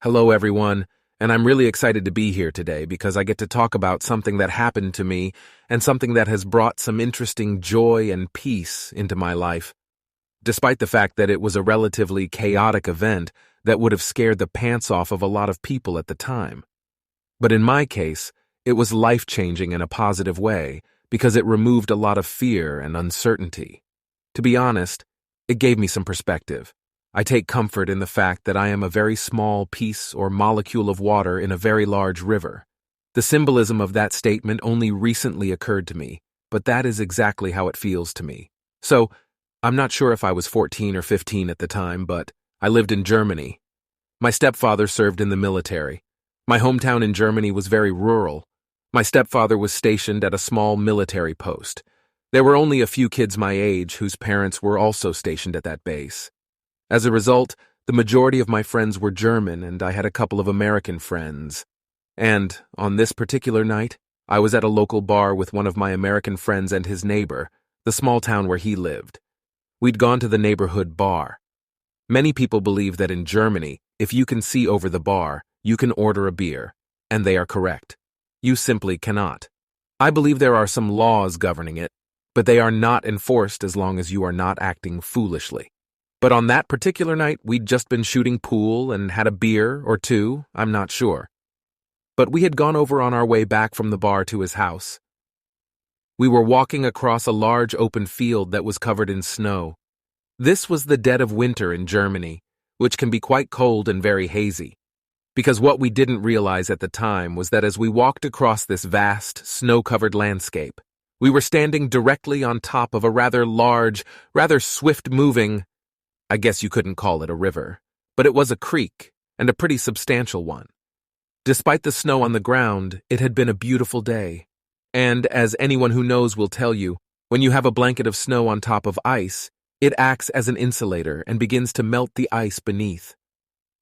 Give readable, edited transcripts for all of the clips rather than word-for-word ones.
Hello, everyone, and I'm really excited to be here today because I get to talk about something that happened to me and something that has brought some interesting joy and peace into my life, despite the fact that it was a relatively chaotic event that would have scared the pants off of a lot of people at the time. But in my case, it was life-changing in a positive way because it removed a lot of fear and uncertainty. To be honest, it gave me some perspective. I take comfort in the fact that I am a very small piece or molecule of water in a very large river. The symbolism of that statement only recently occurred to me, but that is exactly how it feels to me. So, I'm not sure if I was 14 or 15 at the time, but I lived in Germany. My stepfather served in the military. My hometown in Germany was very rural. My stepfather was stationed at a small military post. There were only a few kids my age whose parents were also stationed at that base. As a result, the majority of my friends were German and I had a couple of American friends. And, on this particular night, I was at a local bar with one of my American friends and his neighbor, the small town where he lived. We'd gone to the neighborhood bar. Many people believe that in Germany, if you can see over the bar, you can order a beer, and they are correct. You simply cannot. I believe there are some laws governing it, but they are not enforced as long as you are not acting foolishly. But on that particular night, we'd just been shooting pool and had a beer or two, I'm not sure. But we had gone over on our way back from the bar to his house. We were walking across a large open field that was covered in snow. This was the dead of winter in Germany, which can be quite cold and very hazy. Because what we didn't realize at the time was that as we walked across this vast, snow-covered landscape, we were standing directly on top of a rather large, rather swift-moving, I guess you couldn't call it a river, but it was a creek, and a pretty substantial one. Despite the snow on the ground, it had been a beautiful day. And, as anyone who knows will tell you, when you have a blanket of snow on top of ice, it acts as an insulator and begins to melt the ice beneath.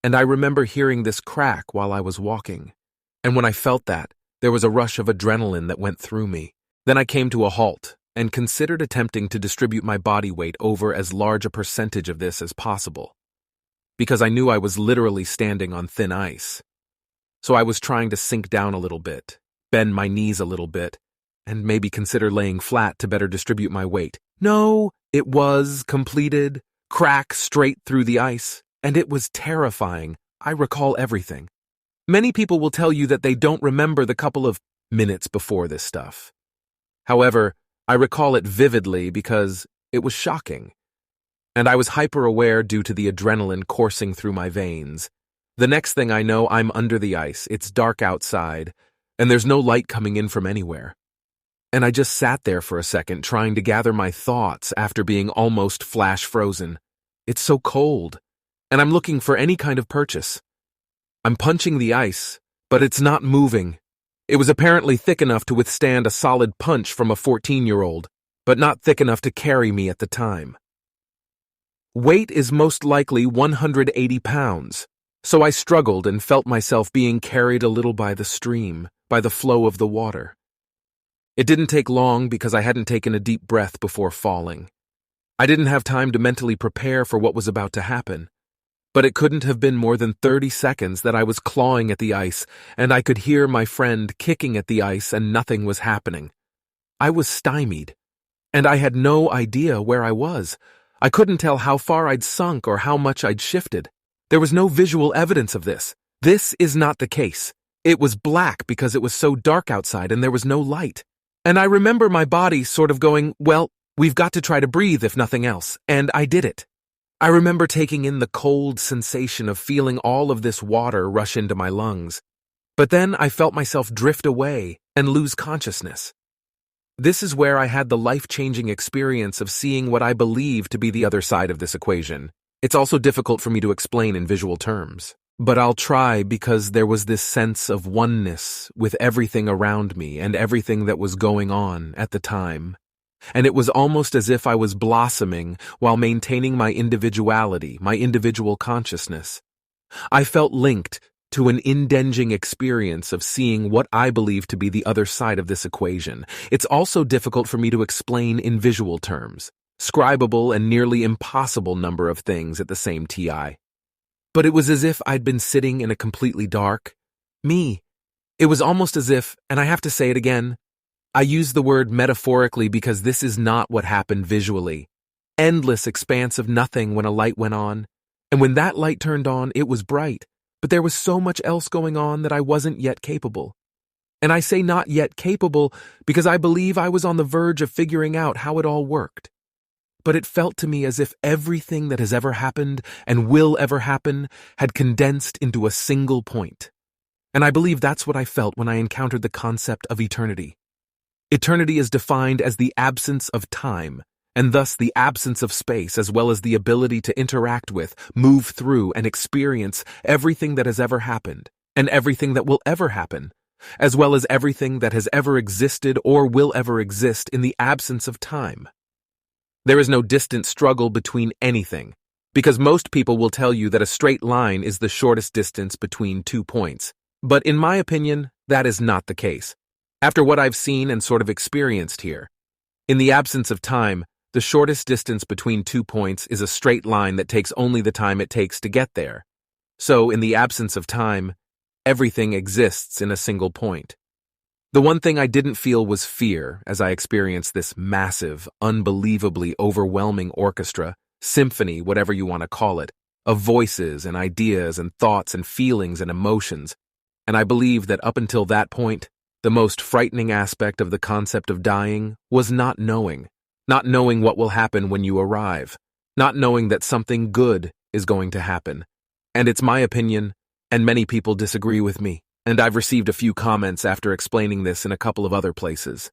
And I remember hearing this crack while I was walking. And when I felt that, there was a rush of adrenaline that went through me. Then I came to a halt and considered attempting to distribute my body weight over as large a percentage of this as possible, because I knew I was literally standing on thin ice. So I was trying to sink down a little bit, bend my knees a little bit, and maybe consider laying flat to better distribute my weight. No, it was completed, crack straight through the ice, and it was terrifying. I recall everything. Many people will tell you that they don't remember the couple of minutes before this stuff. However, I recall it vividly because it was shocking, and I was hyper-aware due to the adrenaline coursing through my veins. The next thing I know, I'm under the ice, it's dark outside, and there's no light coming in from anywhere. And I just sat there for a second trying to gather my thoughts after being almost flash-frozen. It's so cold, and I'm looking for any kind of purchase. I'm punching the ice, but it's not moving. It was apparently thick enough to withstand a solid punch from a 14-year-old, but not thick enough to carry me at the time. Weight is most likely 180 pounds, so I struggled and felt myself being carried a little by the stream, by the flow of the water. It didn't take long because I hadn't taken a deep breath before falling. I didn't have time to mentally prepare for what was about to happen. But it couldn't have been more than 30 seconds that I was clawing at the ice, and I could hear my friend kicking at the ice and nothing was happening. I was stymied, and I had no idea where I was. I couldn't tell how far I'd sunk or how much I'd shifted. There was no visual evidence of this. This is not the case. It was black because it was so dark outside and there was no light. And I remember my body sort of going, well, we've got to try to breathe if nothing else, and I did it. I remember taking in the cold sensation of feeling all of this water rush into my lungs. But then I felt myself drift away and lose consciousness. This is where I had the life-changing experience of seeing what I believe to be the other side of this equation. It's also difficult for me to explain in visual terms, but I'll try because there was this sense of oneness with everything around me and everything that was going on at the time. And it was almost as if I was blossoming while maintaining my individuality, my individual consciousness. I felt linked to an indenging experience of seeing what I believe to be the other side of this equation. It's also difficult for me to explain in visual terms, scribable and nearly impossible number of things at the same TI. But it was as if I'd been sitting in a completely dark me. It was almost as if, and I have to say it again, I use the word metaphorically because this is not what happened visually. Endless expanse of nothing when a light went on. And when that light turned on, it was bright, but there was so much else going on that I wasn't yet capable. And I say not yet capable because I believe I was on the verge of figuring out how it all worked. But it felt to me as if everything that has ever happened and will ever happen had condensed into a single point. And I believe that's what I felt when I encountered the concept of eternity. Eternity is defined as the absence of time, and thus the absence of space, as well as the ability to interact with, move through, and experience everything that has ever happened, and everything that will ever happen, as well as everything that has ever existed or will ever exist in the absence of time. There is no distant struggle between anything, because most people will tell you that a straight line is the shortest distance between 2 points. But in my opinion, that is not the case. After what I've seen and sort of experienced here, in the absence of time, the shortest distance between 2 points is a straight line that takes only the time it takes to get there. So, in the absence of time, everything exists in a single point. The one thing I didn't feel was fear as I experienced this massive, unbelievably overwhelming orchestra, symphony, whatever you want to call it, of voices and ideas and thoughts and feelings and emotions. And I believe that up until that point, the most frightening aspect of the concept of dying was not knowing what will happen when you arrive, not knowing that something good is going to happen. And it's my opinion, and many people disagree with me, and I've received a few comments after explaining this in a couple of other places.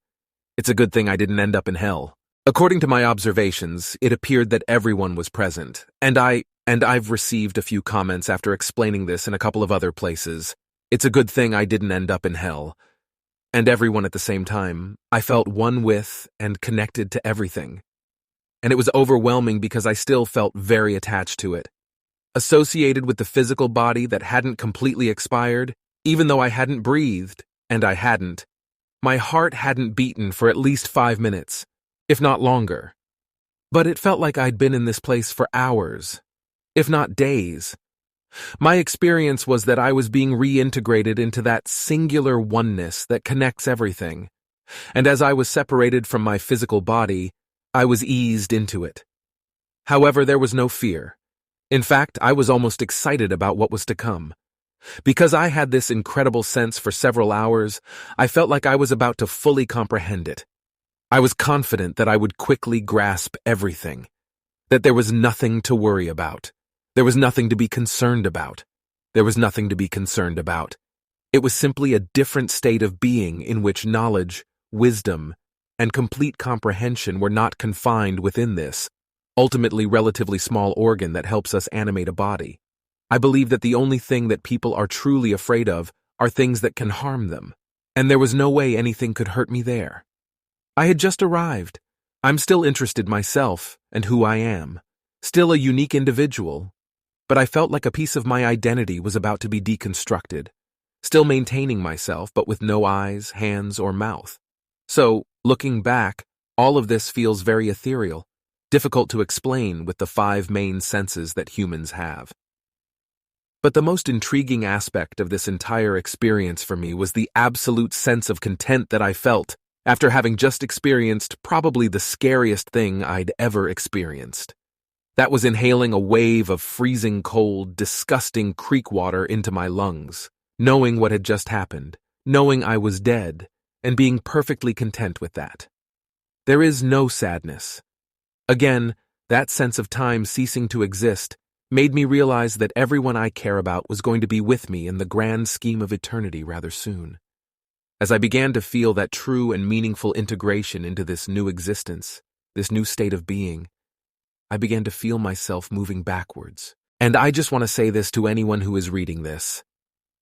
It's a good thing I didn't end up in hell. According to my observations, it appeared that everyone was present, and I've received a few comments after explaining this in a couple of other places. It's a good thing I didn't end up in hell. And everyone at the same time, I felt one with and connected to everything. And it was overwhelming because I still felt very attached to it. Associated with the physical body that hadn't completely expired, even though I hadn't breathed, and I hadn't. My heart hadn't beaten for at least 5 minutes, if not longer. But it felt like I'd been in this place for hours, if not days. My experience was that I was being reintegrated into that singular oneness that connects everything, and as I was separated from my physical body, I was eased into it. However, there was no fear. In fact, I was almost excited about what was to come. Because I had this incredible sense for several hours, I felt like I was about to fully comprehend it. I was confident that I would quickly grasp everything, that there was nothing to worry about. There was nothing to be concerned about. There was nothing to be concerned about. It was simply a different state of being in which knowledge, wisdom, and complete comprehension were not confined within this, ultimately relatively small organ that helps us animate a body. I believe that the only thing that people are truly afraid of are things that can harm them, and there was no way anything could hurt me there. I had just arrived. I'm still interested myself and who I am, still a unique individual, but I felt like a piece of my identity was about to be deconstructed, still maintaining myself but with no eyes, hands, or mouth. So, looking back, all of this feels very ethereal, difficult to explain with the 5 main senses that humans have. But the most intriguing aspect of this entire experience for me was the absolute sense of content that I felt after having just experienced probably the scariest thing I'd ever experienced. That was inhaling a wave of freezing cold, disgusting creek water into my lungs, knowing what had just happened, knowing I was dead, and being perfectly content with that. There is no sadness. Again, that sense of time ceasing to exist made me realize that everyone I care about was going to be with me in the grand scheme of eternity rather soon. As I began to feel that true and meaningful integration into this new existence, this new state of being, I began to feel myself moving backwards. And I just want to say this to anyone who is reading this.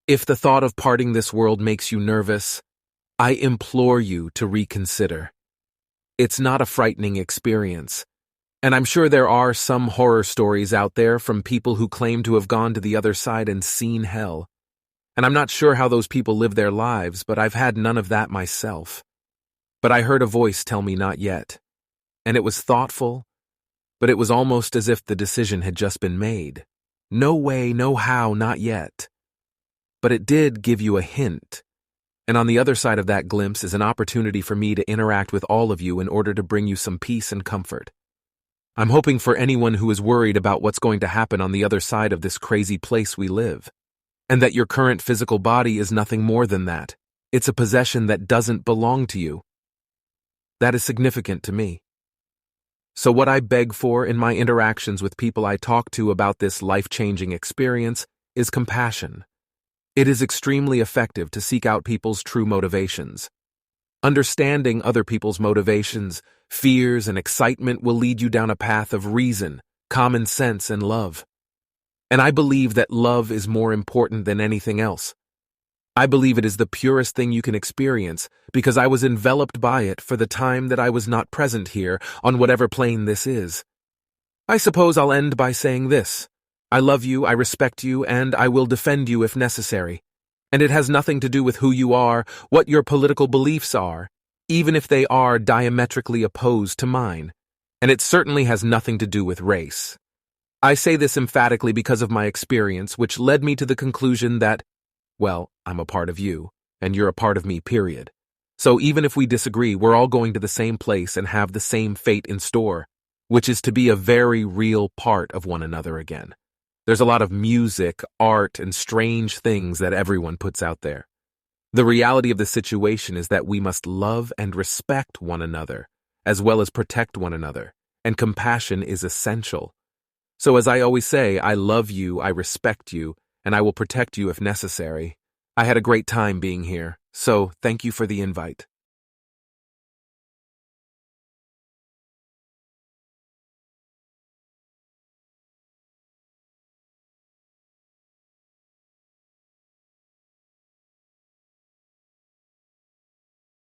If the thought of parting this world makes you nervous, I implore you to reconsider. It's not a frightening experience. And I'm sure there are some horror stories out there from people who claim to have gone to the other side and seen hell. And I'm not sure how those people live their lives, but I've had none of that myself. But I heard a voice tell me not yet. And it was thoughtful, but it was almost as if the decision had just been made. No way, no how, not yet. But it did give you a hint. And on the other side of that glimpse is an opportunity for me to interact with all of you in order to bring you some peace and comfort. I'm hoping for anyone who is worried about what's going to happen on the other side of this crazy place we live, and that your current physical body is nothing more than that. It's a possession that doesn't belong to you. That is significant to me. So what I beg for in my interactions with people I talk to about this life-changing experience is compassion. It is extremely effective to seek out people's true motivations. Understanding other people's motivations, fears, and excitement will lead you down a path of reason, common sense, and love. And I believe that love is more important than anything else. I believe it is the purest thing you can experience because I was enveloped by it for the time that I was not present here on whatever plane this is. I suppose I'll end by saying this. I love you, I respect you, and I will defend you if necessary. And it has nothing to do with who you are, what your political beliefs are, even if they are diametrically opposed to mine. And it certainly has nothing to do with race. I say this emphatically because of my experience, which led me to the conclusion that, well, I'm a part of you, and you're a part of me, period. So even if we disagree, we're all going to the same place and have the same fate in store, which is to be a very real part of one another again. There's a lot of music, art, and strange things that everyone puts out there. The reality of the situation is that we must love and respect one another, as well as protect one another, and compassion is essential. So as I always say, I love you, I respect you, and I will protect you if necessary. I had a great time being here, so thank you for the invite.